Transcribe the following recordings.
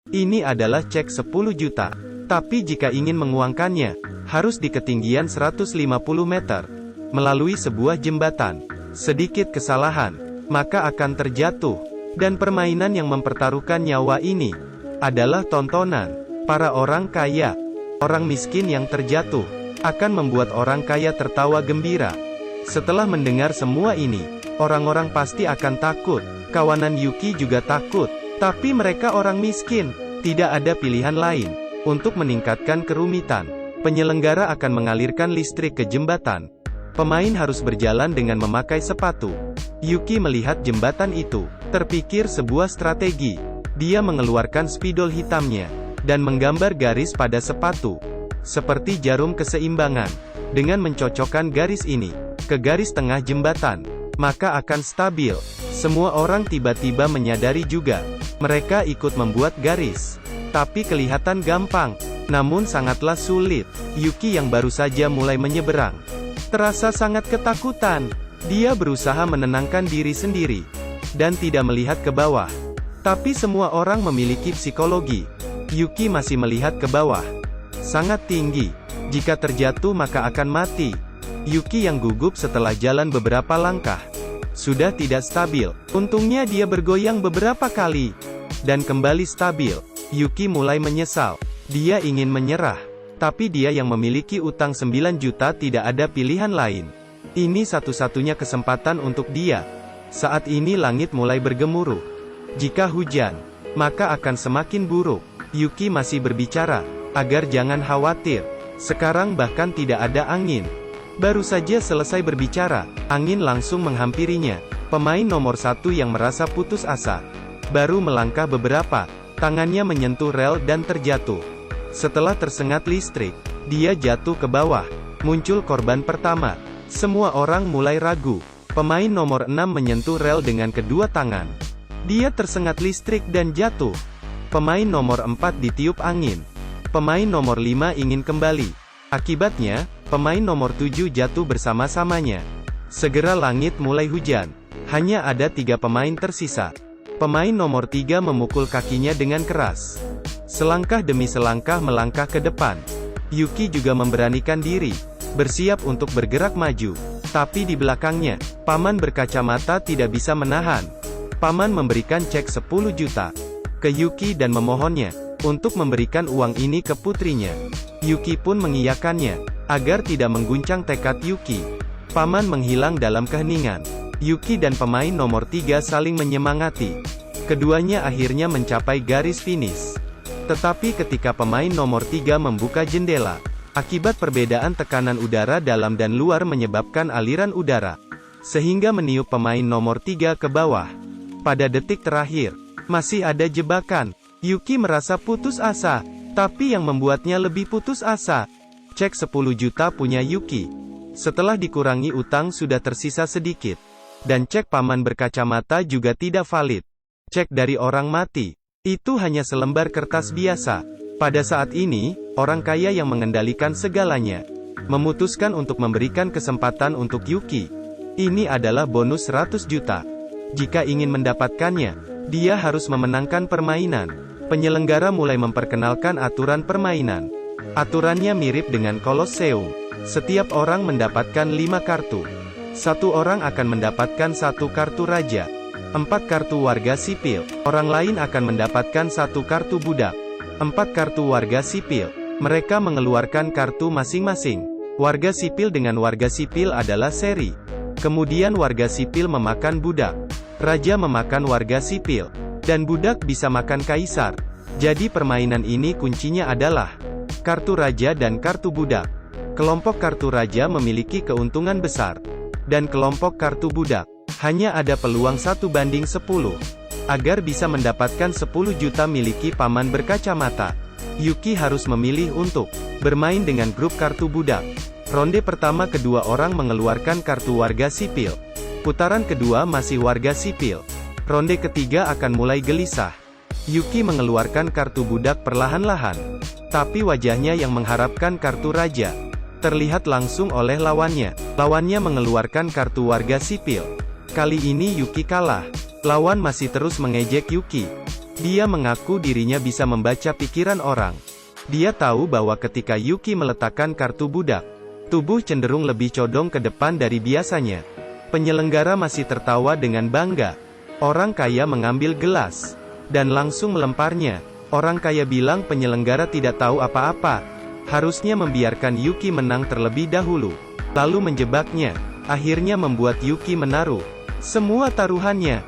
Ini adalah cek 10 juta. Tapi jika ingin menguangkannya, harus di ketinggian 150 meter, melalui sebuah jembatan. Sedikit kesalahan, maka akan terjatuh. Dan permainan yang mempertaruhkan nyawa ini, adalah tontonan. Para orang kaya, orang miskin yang terjatuh, akan membuat orang kaya tertawa gembira. Setelah mendengar semua ini, orang-orang pasti akan takut. Kawanan Yuki juga takut. Tapi mereka orang miskin, tidak ada pilihan lain. Untuk meningkatkan kerumitan, penyelenggara akan mengalirkan listrik ke jembatan. Pemain harus berjalan dengan memakai sepatu. Yuki melihat jembatan itu, terpikir sebuah strategi. Dia mengeluarkan spidol hitamnya, dan menggambar garis pada sepatu. Seperti jarum keseimbangan. Dengan mencocokkan garis ini ke garis tengah jembatan, maka akan stabil. Semua orang tiba-tiba menyadari juga. Mereka ikut membuat garis. Tapi kelihatan gampang, namun sangatlah sulit. Yuki yang baru saja mulai menyeberang, terasa sangat ketakutan. Dia berusaha menenangkan diri sendiri, dan tidak melihat ke bawah. Tapi semua orang memiliki psikologi. Yuki masih melihat ke bawah. Sangat tinggi. Jika terjatuh maka akan mati. Yuki yang gugup setelah jalan beberapa langkah, sudah tidak stabil. Untungnya dia bergoyang beberapa kali, dan kembali stabil. Yuki mulai menyesal. Dia ingin menyerah. Tapi dia yang memiliki utang 9 juta tidak ada pilihan lain. Ini satu-satunya kesempatan untuk dia. Saat ini langit mulai bergemuruh. Jika hujan, maka akan semakin buruk. Yuki masih berbicara, agar jangan khawatir. Sekarang bahkan tidak ada angin. Baru saja selesai berbicara, angin langsung menghampirinya. Pemain nomor 1 yang merasa putus asa, baru melangkah beberapa. Tangannya menyentuh rel dan terjatuh. Setelah tersengat listrik, dia jatuh ke bawah. Muncul korban pertama. Semua orang mulai ragu. Pemain nomor 6 menyentuh rel dengan kedua tangan. Dia tersengat listrik dan jatuh. Pemain nomor 4 ditiup angin. Pemain nomor 5 ingin kembali. Akibatnya, pemain nomor 7 jatuh bersama-samanya. Segera langit mulai hujan. Hanya ada 3 pemain tersisa. Pemain nomor 3 memukul kakinya dengan keras. Selangkah demi selangkah melangkah ke depan. Yuki juga memberanikan diri, bersiap untuk bergerak maju. Tapi di belakangnya, paman berkacamata tidak bisa menahan. Paman memberikan cek 10 juta ke Yuki dan memohonnya untuk memberikan uang ini ke putrinya. Yuki pun mengiyakannya, agar tidak mengguncang tekad Yuki. Paman menghilang dalam keheningan. Yuki dan pemain nomor 3 saling menyemangati. Keduanya akhirnya mencapai garis finish. Tetapi ketika pemain nomor 3 membuka jendela, akibat perbedaan tekanan udara dalam dan luar menyebabkan aliran udara, sehingga meniup pemain nomor 3 ke bawah. Pada detik terakhir, masih ada jebakan. Yuki merasa putus asa, tapi yang membuatnya lebih putus asa, cek 10 juta punya Yuki. Setelah dikurangi utang sudah tersisa sedikit. Dan cek paman berkacamata juga tidak valid. Cek dari orang mati, itu hanya selembar kertas biasa. Pada saat ini, orang kaya yang mengendalikan segalanya, memutuskan untuk memberikan kesempatan untuk Yuki. Ini adalah bonus 100 juta. Jika ingin mendapatkannya, dia harus memenangkan permainan. Penyelenggara mulai memperkenalkan aturan permainan. Aturannya mirip dengan Colosseum. Setiap orang mendapatkan 5 kartu. 1 orang akan mendapatkan 1 kartu raja, 4 kartu warga sipil. Orang lain akan mendapatkan 1 kartu budak, 4 kartu warga sipil. Mereka mengeluarkan kartu masing-masing. Warga sipil dengan warga sipil adalah seri. Kemudian warga sipil memakan budak. Raja memakan warga sipil. Dan budak bisa makan kaisar. Jadi permainan ini kuncinya adalah kartu raja dan kartu budak. Kelompok kartu raja memiliki keuntungan besar. Dan kelompok kartu budak, hanya ada peluang 1:10. Agar bisa mendapatkan 10 juta miliki paman berkacamata, Yuki harus memilih untuk bermain dengan grup kartu budak. Ronde pertama kedua orang mengeluarkan kartu warga sipil. Putaran kedua masih warga sipil. Ronde ketiga akan mulai gelisah. Yuki mengeluarkan kartu budak perlahan-lahan. Tapi wajahnya yang mengharapkan kartu raja terlihat langsung oleh lawannya. Lawannya mengeluarkan kartu warga sipil. Kali ini Yuki kalah. Lawan masih terus mengejek Yuki. Dia mengaku dirinya bisa membaca pikiran orang. Dia tahu bahwa ketika Yuki meletakkan kartu budak, tubuh cenderung lebih condong ke depan dari biasanya. Penyelenggara masih tertawa dengan bangga. Orang kaya mengambil gelas dan langsung melemparnya. Orang kaya bilang penyelenggara tidak tahu apa-apa. Harusnya membiarkan Yuki menang terlebih dahulu, lalu menjebaknya. Akhirnya membuat Yuki menaruh semua taruhannya.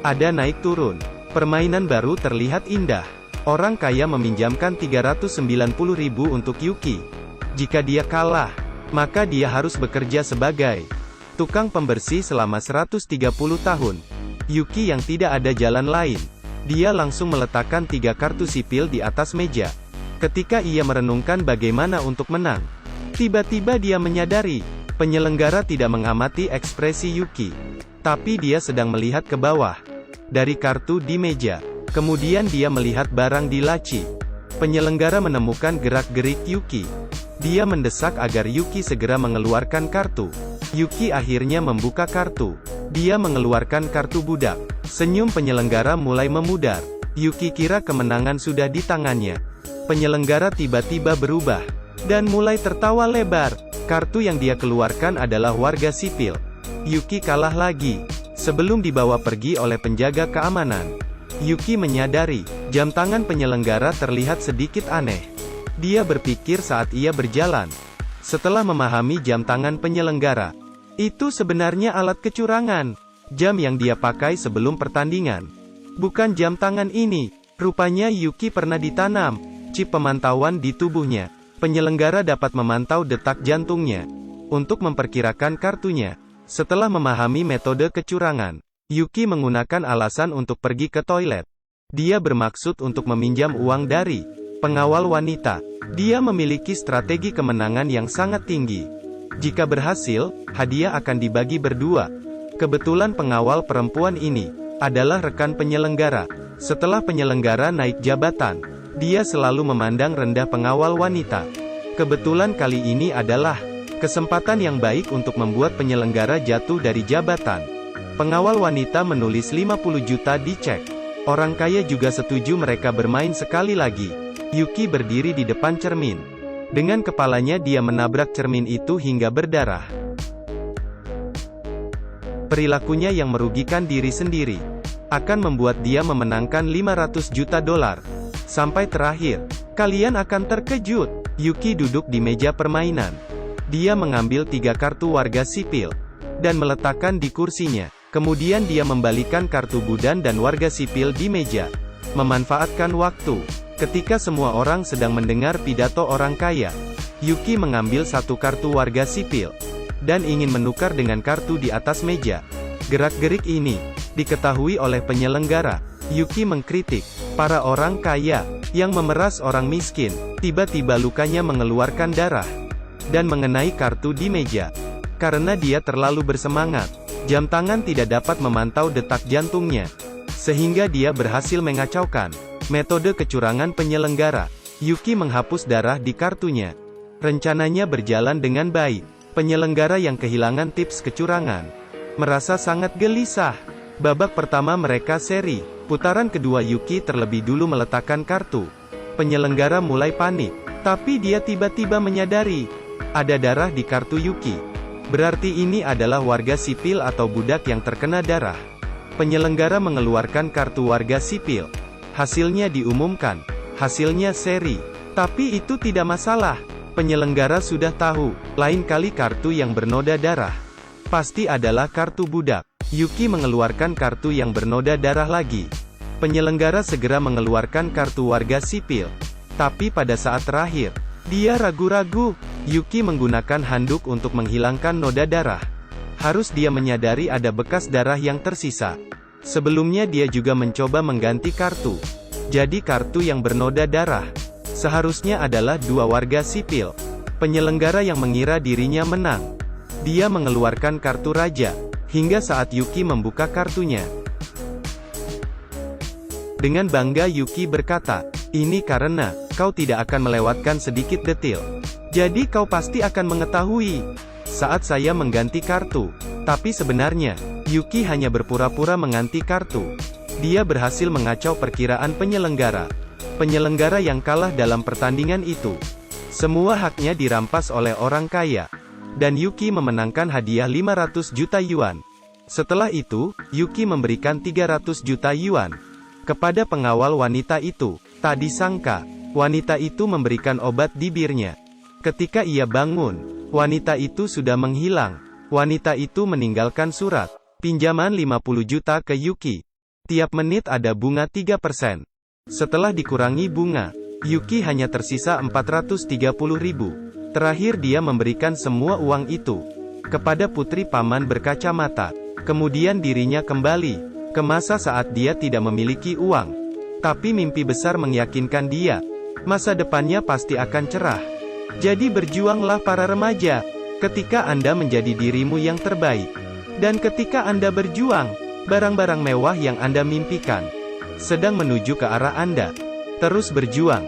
Ada naik turun. Permainan baru terlihat indah. Orang kaya meminjamkan 390.000 untuk Yuki. Jika dia kalah, maka dia harus bekerja sebagai tukang pembersih selama 130 tahun. Yuki yang tidak ada jalan lain. Dia langsung meletakkan 3 kartu sipil di atas meja. Ketika ia merenungkan bagaimana untuk menang, tiba-tiba dia menyadari, penyelenggara tidak mengamati ekspresi Yuki. Tapi dia sedang melihat ke bawah. Dari kartu di meja. Kemudian dia melihat barang di laci. Penyelenggara menemukan gerak-gerik Yuki. Dia mendesak agar Yuki segera mengeluarkan kartu. Yuki akhirnya membuka kartu. Dia mengeluarkan kartu budak. Senyum penyelenggara mulai memudar. Yuki kira kemenangan sudah di tangannya. Penyelenggara tiba-tiba berubah dan mulai tertawa lebar. Kartu yang dia keluarkan adalah warga sipil. Yuki kalah lagi. Sebelum dibawa pergi oleh penjaga keamanan, Yuki menyadari, jam tangan penyelenggara terlihat sedikit aneh. Dia berpikir saat ia berjalan. Setelah memahami jam tangan penyelenggara, itu sebenarnya alat kecurangan. Jam yang dia pakai sebelum pertandingan. Bukan jam tangan ini. Rupanya Yuki pernah ditanam chip pemantauan di tubuhnya. Penyelenggara dapat memantau detak jantungnya untuk memperkirakan kartunya. Setelah memahami metode kecurangan, Yuki menggunakan alasan untuk pergi ke toilet. Dia bermaksud untuk meminjam uang dari pengawal wanita. Dia memiliki strategi kemenangan yang sangat tinggi. Jika berhasil, hadiah akan dibagi berdua. Kebetulan pengawal perempuan ini adalah rekan penyelenggara. Setelah penyelenggara naik jabatan, dia selalu memandang rendah pengawal wanita. Kebetulan kali ini adalah kesempatan yang baik untuk membuat penyelenggara jatuh dari jabatan. Pengawal wanita menulis 50 juta di cek. Orang kaya juga setuju mereka bermain sekali lagi. Yuki berdiri di depan cermin. Dengan kepalanya dia menabrak cermin itu hingga berdarah. Perilakunya yang merugikan diri sendiri akan membuat dia memenangkan 500 juta dolar. Sampai terakhir, kalian akan terkejut. Yuki duduk di meja permainan. Dia mengambil 3 kartu warga sipil dan meletakkan di kursinya. Kemudian dia membalikan kartu budan dan warga sipil di meja. Memanfaatkan waktu ketika semua orang sedang mendengar pidato orang kaya, Yuki mengambil 1 kartu warga sipil dan ingin menukar dengan kartu di atas meja. Gerak-gerik ini diketahui oleh penyelenggara. Yuki mengkritik para orang kaya yang memeras orang miskin. Tiba-tiba lukanya mengeluarkan darah dan mengenai kartu di meja. Karena dia terlalu bersemangat, jam tangan tidak dapat memantau detak jantungnya, sehingga dia berhasil mengacaukan metode kecurangan penyelenggara. Yuki menghapus darah di kartunya. Rencananya berjalan dengan baik. Penyelenggara yang kehilangan tips kecurangan merasa sangat gelisah. Babak pertama mereka seri. Putaran kedua Yuki terlebih dulu meletakkan kartu. Penyelenggara mulai panik, tapi dia tiba-tiba menyadari ada darah di kartu Yuki. Berarti ini adalah warga sipil atau budak yang terkena darah. Penyelenggara mengeluarkan kartu warga sipil. Hasilnya diumumkan. Hasilnya seri. Tapi itu tidak masalah. Penyelenggara sudah tahu, lain kali kartu yang bernoda darah pasti adalah kartu budak. Yuki mengeluarkan kartu yang bernoda darah lagi. Penyelenggara segera mengeluarkan kartu warga sipil. Tapi pada saat terakhir, dia ragu-ragu. Yuki menggunakan handuk untuk menghilangkan noda darah. Harus dia menyadari ada bekas darah yang tersisa. Sebelumnya dia juga mencoba mengganti kartu. Jadi kartu yang bernoda darah seharusnya adalah 2 warga sipil. Penyelenggara yang mengira dirinya menang. Dia mengeluarkan kartu raja. Hingga saat Yuki membuka kartunya. Dengan bangga Yuki berkata, ini karena kau tidak akan melewatkan sedikit detil. Jadi kau pasti akan mengetahui saat saya mengganti kartu. Tapi sebenarnya, Yuki hanya berpura-pura mengganti kartu. Dia berhasil mengacau perkiraan penyelenggara. Penyelenggara yang kalah dalam pertandingan itu. Semua haknya dirampas oleh orang kaya. Dan Yuki memenangkan hadiah 500 juta yuan. Setelah itu, Yuki memberikan 300 juta yuan kepada pengawal wanita itu. Tak disangka, wanita itu memberikan obat di birnya. Ketika ia bangun, wanita itu sudah menghilang. Wanita itu meninggalkan surat pinjaman 50 juta ke Yuki. Tiap menit ada bunga 3%. Setelah dikurangi bunga, Yuki hanya tersisa 430 ribu. Terakhir dia memberikan semua uang itu kepada putri paman berkacamata. Kemudian dirinya kembali ke masa saat dia tidak memiliki uang. Tapi mimpi besar meyakinkan dia, masa depannya pasti akan cerah. Jadi berjuanglah para remaja, ketika Anda menjadi dirimu yang terbaik. Dan ketika Anda berjuang, barang-barang mewah yang Anda mimpikan sedang menuju ke arah Anda. Terus berjuang.